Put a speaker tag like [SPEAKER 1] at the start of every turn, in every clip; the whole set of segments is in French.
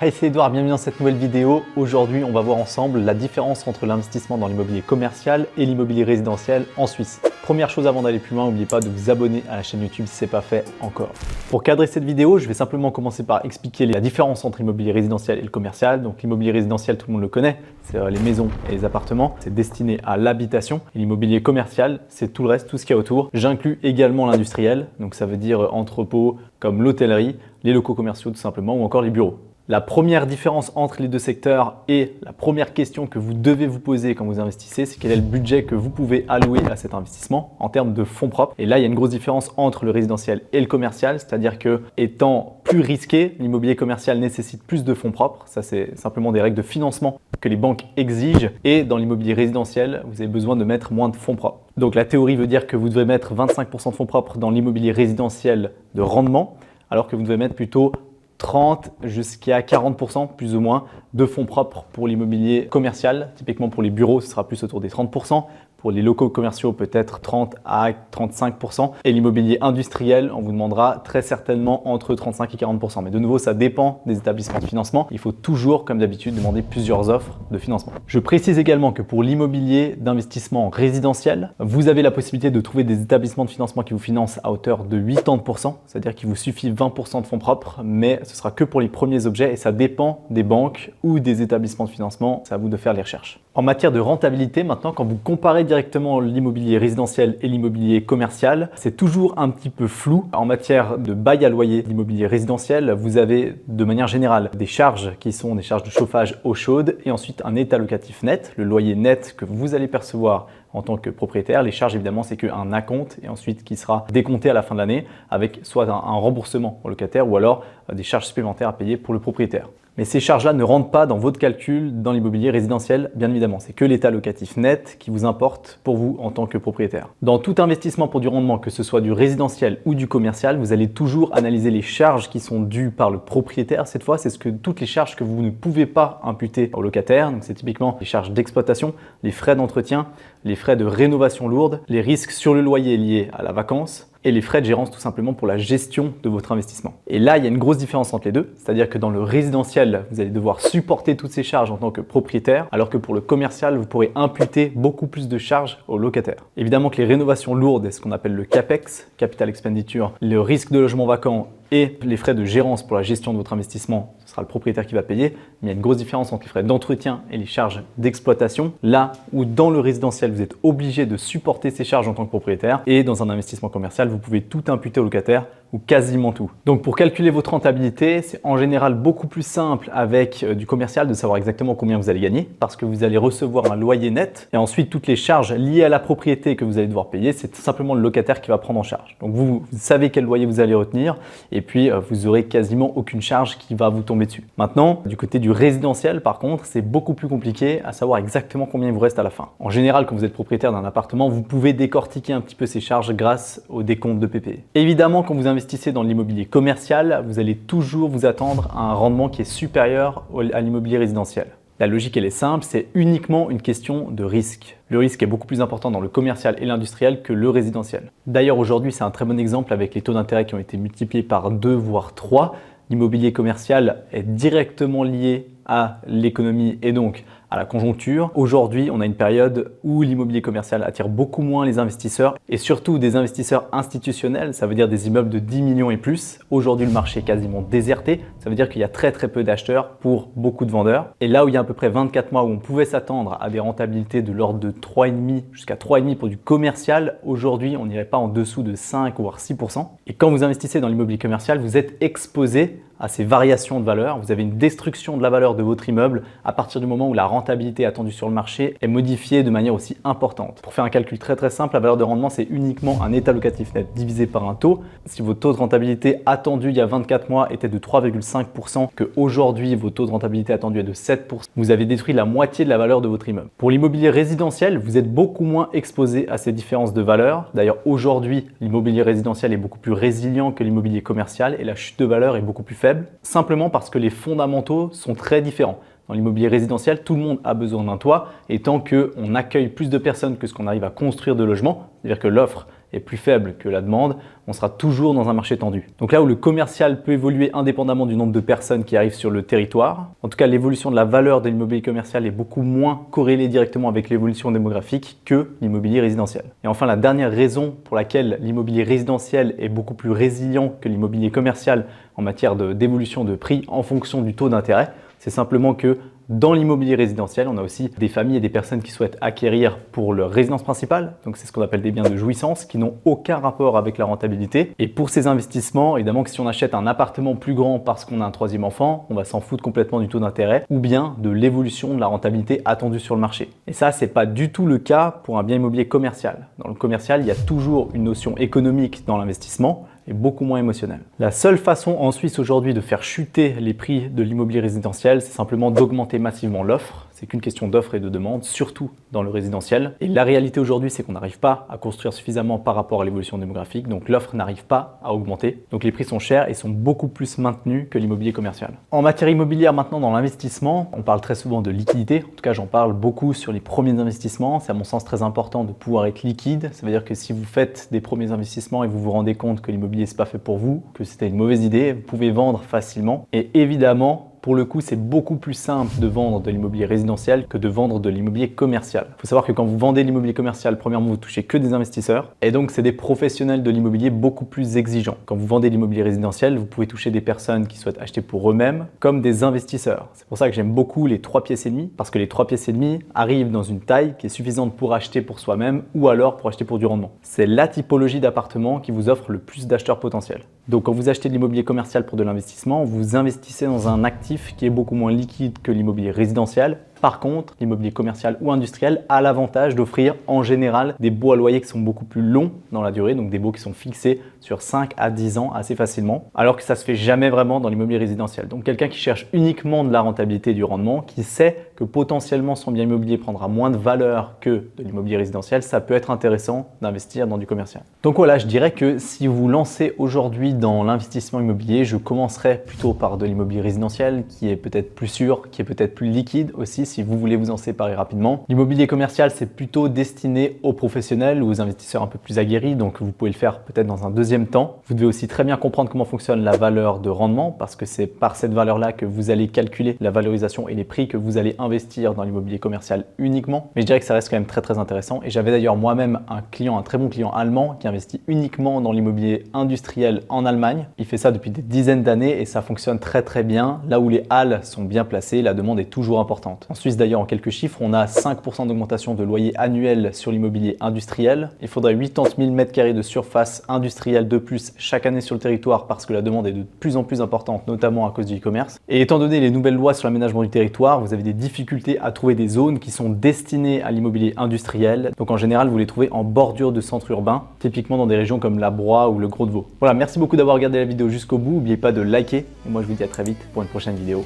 [SPEAKER 1] Hey, c'est Edouard, bienvenue dans cette nouvelle vidéo. Aujourd'hui, on va voir ensemble la différence entre l'investissement dans l'immobilier commercial et l'immobilier résidentiel en Suisse. Première chose avant d'aller plus loin, n'oubliez pas de vous abonner à la chaîne YouTube si ce n'est pas fait encore. Pour cadrer cette vidéo, je vais simplement commencer par expliquer la différence entre l'immobilier résidentiel et le commercial. Donc l'immobilier résidentiel, tout le monde le connaît, c'est les maisons et les appartements. C'est destiné à l'habitation. Et l'immobilier commercial, c'est tout le reste, tout ce qu'il y a autour. J'inclus également l'industriel, donc ça veut dire entrepôts comme l'hôtellerie, les locaux commerciaux tout simplement ou encore les bureaux. La première différence entre les deux secteurs et la première question que vous devez vous poser quand vous investissez, c'est quel est le budget que vous pouvez allouer à cet investissement en termes de fonds propres. Et là, il y a une grosse différence entre le résidentiel et le commercial, c'est-à-dire que étant plus risqué, l'immobilier commercial nécessite plus de fonds propres. Ça, c'est simplement des règles de financement que les banques exigent. Et dans l'immobilier résidentiel, vous avez besoin de mettre moins de fonds propres. Donc la théorie veut dire que vous devez mettre 25% de fonds propres dans l'immobilier résidentiel de rendement, alors que vous devez mettre plutôt 30 jusqu'à 40% plus ou moins de fonds propres pour l'immobilier commercial. Typiquement pour les bureaux, ce sera plus autour des 30%. Pour les locaux commerciaux, peut-être 30 à 35%. Et l'immobilier industriel, on vous demandera très certainement entre 35 et 40%. Mais de nouveau, ça dépend des établissements de financement. Il faut toujours, comme d'habitude, demander plusieurs offres de financement. Je précise également que pour l'immobilier d'investissement résidentiel, vous avez la possibilité de trouver des établissements de financement qui vous financent à hauteur de 80%. C'est-à-dire qu'il vous suffit 20% de fonds propres, mais ce sera que pour les premiers objets et ça dépend des banques ou des établissements de financement. C'est à vous de faire les recherches. En matière de rentabilité, maintenant, quand vous comparez directement l'immobilier résidentiel et l'immobilier commercial, c'est toujours un petit peu flou. En matière de bail à loyer d'immobilier résidentiel, vous avez de manière générale des charges qui sont des charges de chauffage eau chaude et ensuite un état locatif net, le loyer net que vous allez percevoir en tant que propriétaire. Les charges, évidemment, c'est qu'un acompte et ensuite qui sera décompté à la fin de l'année avec soit un remboursement au locataire ou alors des charges supplémentaires à payer pour le propriétaire. Mais ces charges-là ne rentrent pas dans votre calcul dans l'immobilier résidentiel, bien évidemment. C'est que l'état locatif net qui vous importe pour vous en tant que propriétaire. Dans tout investissement pour du rendement, que ce soit du résidentiel ou du commercial, vous allez toujours analyser les charges qui sont dues par le propriétaire. Cette fois, c'est toutes les charges que vous ne pouvez pas imputer au locataire. Donc, c'est typiquement les charges d'exploitation, les frais d'entretien, les frais de rénovation lourde, les risques sur le loyer liés à la vacance, et les frais de gérance tout simplement pour la gestion de votre investissement. Et là, il y a une grosse différence entre les deux, c'est-à-dire que dans le résidentiel, vous allez devoir supporter toutes ces charges en tant que propriétaire, alors que pour le commercial, vous pourrez imputer beaucoup plus de charges au locataire. Évidemment que les rénovations lourdes, et ce qu'on appelle le CAPEX, Capital Expenditure, le risque de logement vacant et les frais de gérance pour la gestion de votre investissement, ce sera le propriétaire qui va payer. Mais il y a une grosse différence entre les frais d'entretien et les charges d'exploitation. Là où dans le résidentiel, vous êtes obligé de supporter ces charges en tant que propriétaire et dans un investissement commercial, vous pouvez tout imputer au locataire ou quasiment tout. Donc pour calculer votre rentabilité, c'est en général beaucoup plus simple avec du commercial de savoir exactement combien vous allez gagner parce que vous allez recevoir un loyer net et ensuite toutes les charges liées à la propriété que vous allez devoir payer, c'est simplement le locataire qui va prendre en charge. Donc vous savez quel loyer vous allez retenir et puis vous aurez quasiment aucune charge qui va vous tomber dessus. Maintenant, du côté du résidentiel, par contre, c'est beaucoup plus compliqué à savoir exactement combien il vous reste à la fin. En général, quand vous êtes propriétaire d'un appartement, vous pouvez décortiquer un petit peu ces charges grâce au décompte de PPE. Évidemment, quand vous investissez dans l'immobilier commercial, vous allez toujours vous attendre à un rendement qui est supérieur à l'immobilier résidentiel. La logique, elle est simple, c'est uniquement une question de risque. Le risque est beaucoup plus important dans le commercial et l'industriel que le résidentiel. D'ailleurs, aujourd'hui, c'est un très bon exemple avec les taux d'intérêt qui ont été multipliés par 2 voire 3. L'immobilier commercial est directement lié à l'économie et donc à la conjoncture. Aujourd'hui, on a une période où l'immobilier commercial attire beaucoup moins les investisseurs et surtout des investisseurs institutionnels, ça veut dire des immeubles de 10 millions et plus. Aujourd'hui, le marché est quasiment déserté, ça veut dire qu'il y a très peu d'acheteurs pour beaucoup de vendeurs. Et là où il y a à peu près 24 mois où on pouvait s'attendre à des rentabilités de l'ordre de 3,5 jusqu'à 3,5 pour du commercial, aujourd'hui, on n'irait pas en dessous de 5 voire 6%. Et quand vous investissez dans l'immobilier commercial, vous êtes exposé à ces variations de valeur. Vous avez une destruction de la valeur de votre immeuble à partir du moment où la rentabilité attendue sur le marché est modifiée de manière aussi importante. Pour faire un calcul très simple, la valeur de rendement, c'est uniquement un état locatif net divisé par un taux. Si votre taux de rentabilité attendu il y a 24 mois était de 3,5%, qu'aujourd'hui vos taux de rentabilité attendus est de 7%, vous avez détruit la moitié de la valeur de votre immeuble. Pour l'immobilier résidentiel, vous êtes beaucoup moins exposé à ces différences de valeur. D'ailleurs, aujourd'hui, l'immobilier résidentiel est beaucoup plus résilient que l'immobilier commercial et la chute de valeur est beaucoup plus faible, simplement parce que les fondamentaux sont très différents. Dans l'immobilier résidentiel, tout le monde a besoin d'un toit et tant qu'on accueille plus de personnes que ce qu'on arrive à construire de logements, c'est-à-dire que l'offre est plus faible que la demande, on sera toujours dans un marché tendu. Donc là où le commercial peut évoluer indépendamment du nombre de personnes qui arrivent sur le territoire, en tout cas l'évolution de la valeur de l'immobilier commercial est beaucoup moins corrélée directement avec l'évolution démographique que l'immobilier résidentiel. Et enfin, la dernière raison pour laquelle l'immobilier résidentiel est beaucoup plus résilient que l'immobilier commercial en matière d'évolution de prix en fonction du taux d'intérêt, c'est simplement que dans l'immobilier résidentiel, on a aussi des familles et des personnes qui souhaitent acquérir pour leur résidence principale. Donc c'est ce qu'on appelle des biens de jouissance qui n'ont aucun rapport avec la rentabilité. Et pour ces investissements, évidemment que si on achète un appartement plus grand parce qu'on a un troisième enfant, on va s'en foutre complètement du taux d'intérêt ou bien de l'évolution de la rentabilité attendue sur le marché. Et ça, c'est pas du tout le cas pour un bien immobilier commercial. Dans le commercial, il y a toujours une notion économique dans l'investissement et beaucoup moins émotionnel. La seule façon en Suisse aujourd'hui de faire chuter les prix de l'immobilier résidentiel, c'est simplement d'augmenter massivement l'offre. C'est qu'une question d'offre et de demande, surtout dans le résidentiel. Et la réalité aujourd'hui, c'est qu'on n'arrive pas à construire suffisamment par rapport à l'évolution démographique, donc l'offre n'arrive pas à augmenter. Donc les prix sont chers et sont beaucoup plus maintenus que l'immobilier commercial. En matière immobilière maintenant, dans l'investissement, on parle très souvent de liquidité. En tout cas, j'en parle beaucoup sur les premiers investissements. C'est à mon sens très important de pouvoir être liquide. Ça veut dire que si vous faites des premiers investissements et vous vous rendez compte que l'immobilier c'est pas fait pour vous, que c'était une mauvaise idée, vous pouvez vendre facilement. Et évidemment, pour le coup, c'est beaucoup plus simple de vendre de l'immobilier résidentiel que de vendre de l'immobilier commercial. Il faut savoir que quand vous vendez l'immobilier commercial, premièrement, vous touchez que des investisseurs et donc c'est des professionnels de l'immobilier beaucoup plus exigeants. Quand vous vendez l'immobilier résidentiel, vous pouvez toucher des personnes qui souhaitent acheter pour eux-mêmes comme des investisseurs. C'est pour ça que j'aime beaucoup les 3 pièces et demie parce que les 3 pièces et demie arrivent dans une taille qui est suffisante pour acheter pour soi-même ou alors pour acheter pour du rendement. C'est la typologie d'appartement qui vous offre le plus d'acheteurs potentiels. Donc quand vous achetez de l'immobilier commercial pour de l'investissement, vous investissez dans un actif qui est beaucoup moins liquide que l'immobilier résidentiel. Par contre, l'immobilier commercial ou industriel a l'avantage d'offrir en général des baux à loyer qui sont beaucoup plus longs dans la durée, donc des baux qui sont fixés sur 5 à 10 ans assez facilement, alors que ça se fait jamais vraiment dans l'immobilier résidentiel. Donc quelqu'un qui cherche uniquement de la rentabilité et du rendement, qui sait que potentiellement son bien immobilier prendra moins de valeur que de l'immobilier résidentiel, ça peut être intéressant d'investir dans du commercial. Donc voilà, je dirais que si vous lancez aujourd'hui dans l'investissement immobilier, je commencerai plutôt par de l'immobilier résidentiel qui est peut-être plus sûr, qui est peut-être plus liquide aussi si vous voulez vous en séparer rapidement. L'immobilier commercial, c'est plutôt destiné aux professionnels ou aux investisseurs un peu plus aguerris, donc vous pouvez le faire peut-être dans un deuxième temps. Vous devez aussi très bien comprendre comment fonctionne la valeur de rendement parce que c'est par cette valeur-là que vous allez calculer la valorisation et les prix que vous allez investir dans l'immobilier commercial uniquement. Mais je dirais que ça reste quand même très très intéressant et j'avais d'ailleurs moi-même un très bon client allemand qui investit uniquement dans l'immobilier industriel en Allemagne. Il fait ça depuis des dizaines d'années et ça fonctionne très très bien. Là où les halles sont bien placées, la demande est toujours importante. En Suisse d'ailleurs, en quelques chiffres, on a 5% d'augmentation de loyer annuel sur l'immobilier industriel. Il faudrait 80 000 m² de surface industrielle de plus chaque année sur le territoire parce que la demande est de plus en plus importante, notamment à cause du e-commerce. Et étant donné les nouvelles lois sur l'aménagement du territoire, vous avez des difficultés à trouver des zones qui sont destinées à l'immobilier industriel. Donc en général, vous les trouvez en bordure de centres urbains, typiquement dans des régions comme la Broye ou le Gros de Vaud. Voilà, merci beaucoup d'avoir regardé la vidéo jusqu'au bout. N'oubliez pas de liker et moi je vous dis à très vite pour une prochaine vidéo.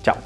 [SPEAKER 1] Ciao!